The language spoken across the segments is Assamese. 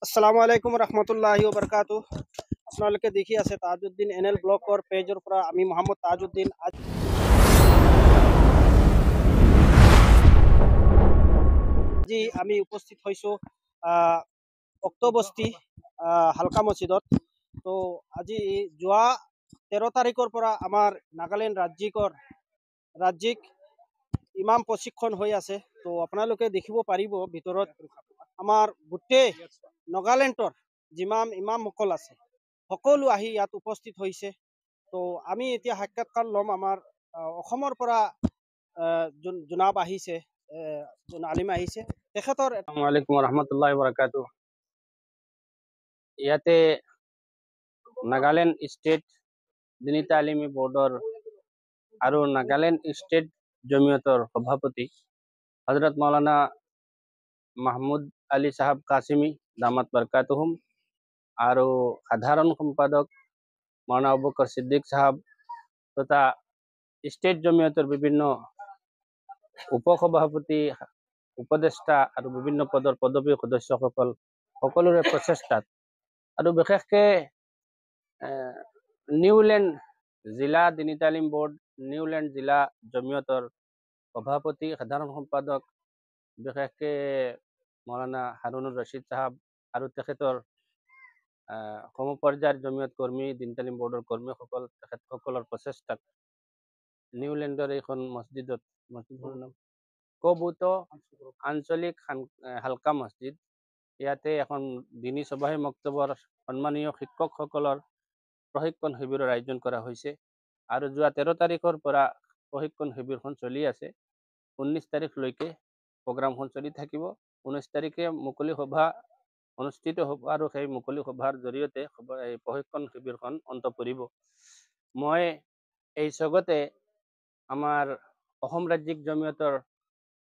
আসসালামু আলাইকুম ৰহমতুল্লাহি ওয়া বাৰাকাতুহু। আপনাদেৰকে দেখি আছে তাজউদ্দিন এনএল ব্লকৰ পেজৰ পৰা আমি মোহাম্মদ তাজউদ্দিন আজি আমি উপস্থিত হৈছো অক্টোবস্তি হালকা মছজিদত। তো আজি যোৱা 13 তাৰিখৰ পৰা আমাৰ নাগালেণ্ড ৰাজ্যিক ইমাম প্ৰশিক্ষণ হৈ আছে। তো আপোনালোকে দেখিব পাৰিব ভিতৰত আমাৰ গোটেই নাগালেণ্ডৰ যিমান ইমামসকল আছে সকলো আহি ইয়াত উপস্থিত হৈছে। তো আমি এতিয়া সাক্ষাৎকাৰ ল'ম আমাৰ অসমৰ পৰা জনাব আহিছে, আলিম আহিছে তেখেতৰ। আসসালামু আলাইকুম ৰহমতুল্লাহ বৰকাতু। ইয়াতে নাগালেণ্ড ষ্টেট দিনী তালিমী বোৰ্ডৰ আৰু নাগালেণ্ড ষ্টেট জমিয়তৰ সভাপতি হজৰত মৌলানা মাহমুদ আলী সাহাব কাছিমি দামাত বৰকাতুহুম আৰু সাধাৰণ সম্পাদক মৌলানা আবু বকৰ সিদ্দিক সাহাব তথা ষ্টেট জমিয়তৰ বিভিন্ন উপসভাপতি উপদেষ্টা আৰু বিভিন্ন পদৰ পদবী সদস্যসকল সকলোৰে প্ৰচেষ্টাত আৰু বিশেষকৈ নিউল্যান্ড জিলা দিনী তালিম বোৰ্ড নিউল্যান্ড জিলা জমিয়তৰ সভাপতি সাধাৰণ সম্পাদক বিশেষকৈ মৌলানা হাৰুনুৰ ৰছিদ সাহাব আৰু তেখেতৰ সমপৰ্যায়ৰ জমিয়ত কৰ্মী দিনী তালিম বোৰ্ডৰ কৰ্মীসকল তেখেতসকলৰ প্ৰচেষ্টাত নিউল্যান্ডৰ এইখন মছজিদৰ নাম কবুত আঞ্চলিক হালকা মছজিদ, ইয়াতে এখন দিনী সবাহে মক্তবৰ সন্মানীয় শিক্ষকসকলৰ প্ৰশিক্ষণ শিবিৰৰ আয়োজন কৰা হৈছে আৰু যোৱা 13 তাৰিখৰ পৰা প্ৰশিক্ষণ শিবিৰখন চলি আছে। 19 তাৰিখলৈকে প্ৰগ্ৰামখন চলি থাকিব। 19 তাৰিখে মুকলি সভা অনুষ্ঠিত হ'ব আৰু সেই মুকলি সভাৰ জৰিয়তে এই প্ৰশিক্ষণ শিবিৰখন অন্ত পৰিব। মই এই স্বাগতে আমাৰ অসম ৰাজ্যিক জমিয়তৰ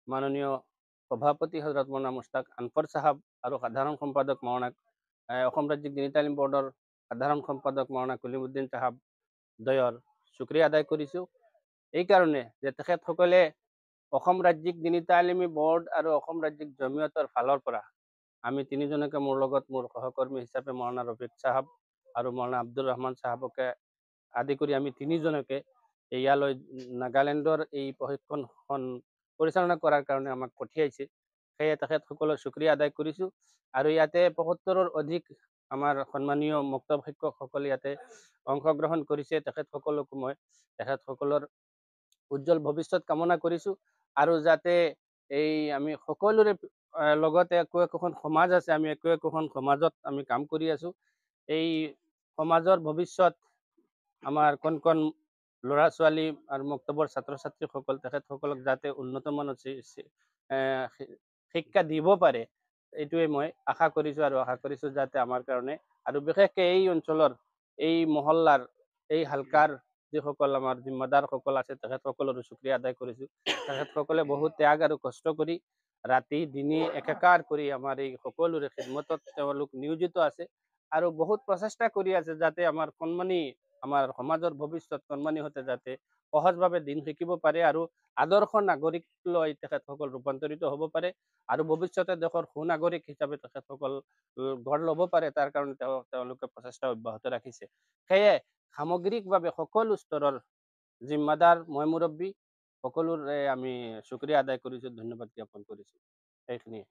মাননীয় সভাপতি হজৰত মৌলানা মুস্তাক আনফৰ সাহাব আৰু সাধাৰণ সম্পাদক মৌলানা অসম ৰাজ্যিক দিনী তালিম বোৰ্ডৰ সাধাৰণ সম্পাদক মৌলানা কলিমুদ্দিন সাহাব দ্বয়ৰ শুক্ৰিয়া আদায় কৰিছোঁ। এইকাৰণে যে তেখেতসকলে অসম ৰাজ্যিক দিনী তালিমী বোৰ্ড আৰু অসম ৰাজ্যিক জমিয়তৰ ফালৰ পৰা আমি তিনিজনকে মোৰ লগত মোৰ সহকৰ্মী হিচাপে মৌলানা ৰফিক সাহাব আৰু মৌলানা আব্দুৰ ৰহমান সাহাবকে আদি কৰি আমি তিনিজনকে ইয়ালৈ নাগালেণ্ডৰ এই প্ৰশিক্ষণখন পৰিচালনা কৰাৰ কাৰণে আমাক পঠিয়াইছে। সেয়ে তেখেতসকলৰ শুক্ৰিয়া আদায় কৰিছোঁ। আৰু ইয়াতে ৭৫ৰ অধিক আমাৰ সন্মানীয় মুক্তব শিক্ষকসকলে ইয়াতে অংশগ্ৰহণ কৰিছে। তেখেতসকলকো মই তেখেতসকলৰ উজ্জ্বল ভৱিষ্যত কামনা কৰিছোঁ আৰু যাতে এই আমি সকলোৰে লগতে একো একোখন সমাজ আছে, আমি একো একোখন সমাজত আমি কাম কৰি আছোঁ। এই সমাজৰ ভৱিষ্যত আমাৰ কণ কণ ল'ৰা ছোৱালী আৰু মক্তবৰ ছাত্ৰ ছাত্ৰীসকল তেখেতসকলক যাতে উন্নত মানৰ শিক্ষা দিব পাৰে, এইটোৱে মই আশা কৰিছোঁ আৰু আশা কৰিছোঁ যাতে আমাৰ কাৰণে আৰু বিশেষকৈ এই অঞ্চলৰ এই মহল্লাৰ এই হালকাৰ যিসকল আমাৰ জিম্মাদাৰসকল আছে তেখেতসকলৰো শুক্ৰিয়া আদায় কৰিছোঁ। তেখেতসকলে বহুত ত্যাগ আৰু কষ্ট কৰি ৰাতি দিনে একাকাৰ কৰি আমাৰ এই সকলোৰে খিদমতত তেওঁলোক নিয়োজিত আছে আৰু বহুত প্ৰচেষ্টা কৰি আছে যাতে আমাৰ সন্মানী আমাৰ সমাজৰ ভৱিষ্যত সন্মানী হতে যাতে সহজভাৱে দিন শিকিব পাৰে আৰু আদৰ্শ নাগৰিক লৈ তেখেতসকল ৰূপান্তৰিত হ'ব পাৰে আৰু ভৱিষ্যতে দেশৰ সুনাগৰিক হিচাপে তেখেতসকল গঢ় ল'ব পাৰে, তাৰ কাৰণে তেওঁলোকে প্ৰচেষ্টা অব্যাহত ৰাখিছে। সেয়ে সামগ্ৰিকভাৱে সকলো স্তৰৰ জিম্মাদাৰ মই মুৰব্বী সকলোৰে আমি শুক্ৰিয়া আদায় কৰিছোঁ, ধন্যবাদ জ্ঞাপন কৰিছোঁ। সেইখিনিয়ে।